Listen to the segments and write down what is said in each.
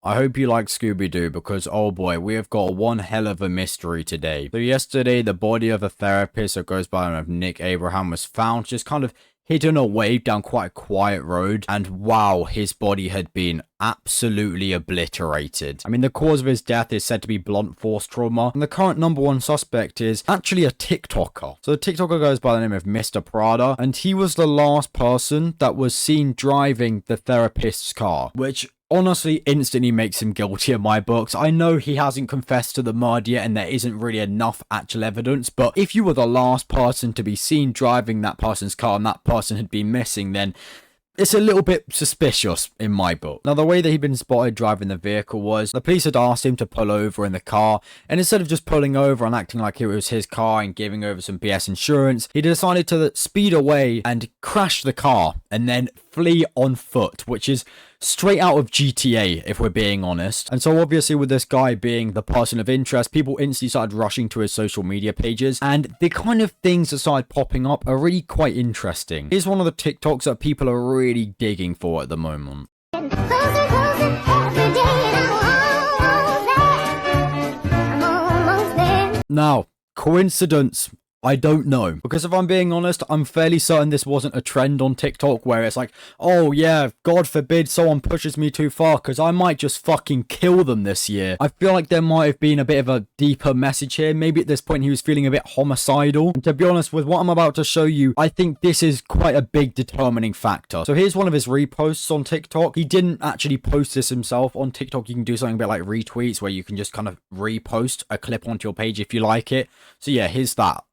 I hope you like Scooby-Doo because, oh boy, we have got one hell of a mystery today. So yesterday, the body of a therapist that goes by the name of Nick Abraham was found just kind of hidden away down quite a quiet road, and wow, his body had been absolutely obliterated. I mean, the cause of his death is said to be blunt force trauma, and the current number one suspect is actually a TikToker. So the TikToker goes by the name of mr.prada, and he was the last person that was seen driving the therapist's car, which honestly instantly makes him guilty in my books. I know he hasn't confessed to the murder yet and there isn't really enough actual evidence, but if you were the last person to be seen driving that person's car and that person had been missing, then it's a little bit suspicious in my book. Now, the way that he'd been spotted driving the vehicle was the police had asked him to pull over in the car, and instead of just pulling over and acting like it was his car and giving over some BS insurance, he decided to speed away and crash the car and then flee on foot, which is straight out of GTA, if we're being honest. And so obviously with this guy being the person of interest, people instantly started rushing to his social media pages, and the kind of things that started popping up are really quite interesting. Here's one of the TikToks that people are really digging for at the moment. Now, coincidence? I don't know, because if I'm being honest, I'm fairly certain this wasn't a trend on TikTok where it's like, oh yeah, God forbid someone pushes me too far because I might just fucking kill them this year. I feel like there might have been a bit of a deeper message here. Maybe at this point he was feeling a bit homicidal. And to be honest, with what I'm about to show you, I think this is quite a big determining factor. So here's one of his reposts on TikTok. He didn't actually post this himself. On TikTok, you can do something a bit like retweets where you can just kind of repost a clip onto your page if you like it. So yeah, here's that.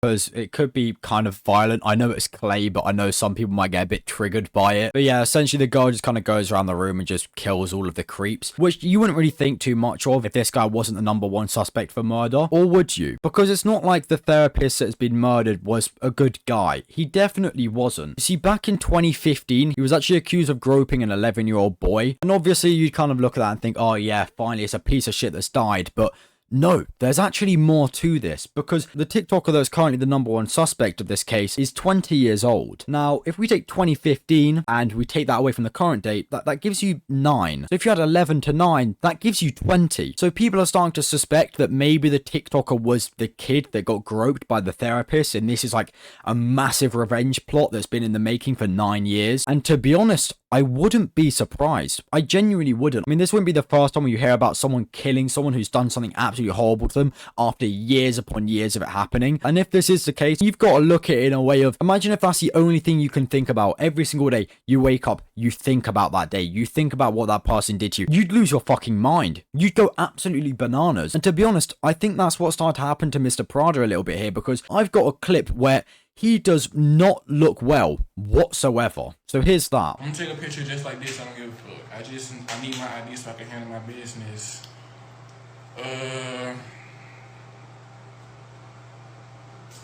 Because it could be kind of violent. I know it's clay, but I know some people might get a bit triggered by it. But yeah, essentially the guy just kind of goes around the room and just kills all of the creeps, which you wouldn't really think too much of if this guy wasn't the number one suspect for murder, or would you? Because it's not like the therapist that has been murdered was a good guy. He definitely wasn't. You see, back in 2015, he was actually accused of groping an 11-year-old boy, and obviously you'd kind of look at that and think, oh yeah, finally it's a piece of shit that's died, but no, there's actually more to this, because the TikToker that's currently the number one suspect of this case is 20 years old. Now, if we take 2015 and we take that away from the current date, that gives you 9. So if you had 11 to 9, that gives you 20. So people are starting to suspect that maybe the TikToker was the kid that got groped by the therapist, and this is like a massive revenge plot that's been in the making for 9 years. And to be honest, I wouldn't be surprised. I genuinely wouldn't. I mean, this wouldn't be the first time you hear about someone killing someone who's done something absolutely horrible to them after years upon years of it happening. And if this is the case, you've got to look at it in a way of, imagine if that's the only thing you can think about every single day. You wake up, you think about that day, you think about what that person did to you. You'd lose your fucking mind. You'd go absolutely bananas. And to be honest, I think that's what started to happen to Mr. Prada a little bit here, because I've got a clip where he does not look well whatsoever. So here's that. I'm gonna take a picture just like this. I don't give a fuck. I need my ID so I can handle my business.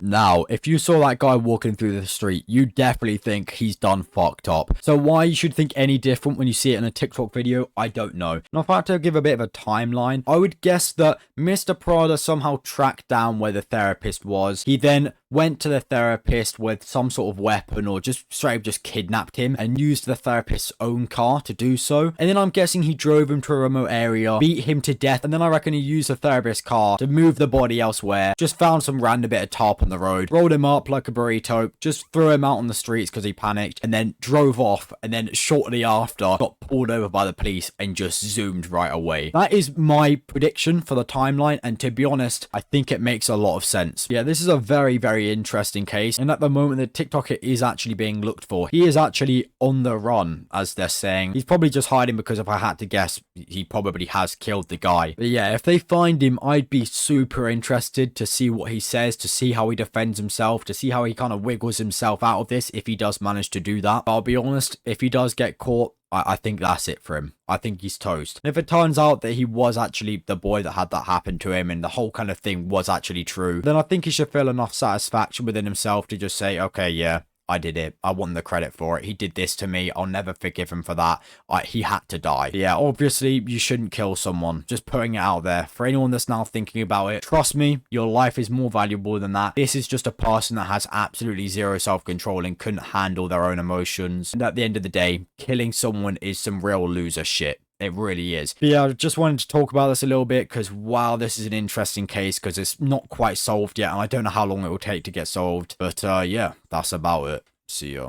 Now, if you saw that guy walking through the street, you definitely think he's done fucked up. So why you should think any different when you see it in a TikTok video, I don't know. Now, if I had to give a bit of a timeline, I would guess that Mr. Prada somehow tracked down where the therapist was. He then went to the therapist with some sort of weapon, or just straight up just kidnapped him and used the therapist's own car to do so. And then I'm guessing he drove him to a remote area, beat him to death, and then I reckon he used the therapist's car to move the body elsewhere, just found some random bit of tarp on the road, rolled him up like a burrito, just threw him out on the streets because he panicked, and then drove off, and then shortly after got pulled over by the police and just zoomed right away. That is my prediction for the timeline, and to be honest, I think it makes a lot of sense. Yeah, this is a very, very interesting case, and at the moment the TikToker is actually being looked for. He is actually on the run, as they're saying. He's probably just hiding because, if I had to guess, he probably has killed the guy. But yeah, if they find him, I'd be super interested to see what he says, to see how he defends himself, to see how he kind of wiggles himself out of this if he does manage to do that. But I'll be honest, if he does get caught, I think that's it for him. I think he's toast. And if it turns out that he was actually the boy that had that happen to him and the whole kind of thing was actually true, then I think he should feel enough satisfaction within himself to just say, okay, yeah, I did it. I want the credit for it. He did this to me. I'll never forgive him for that. He had to die. But yeah, obviously, you shouldn't kill someone. Just putting it out there. For anyone that's now thinking about it, trust me, your life is more valuable than that. This is just a person that has absolutely zero self-control and couldn't handle their own emotions. And at the end of the day, killing someone is some real loser shit. It really is. But yeah, I just wanted to talk about this a little bit because, wow, this is an interesting case because it's not quite solved yet. And I don't know how long it will take to get solved. But yeah, that's about it. See ya.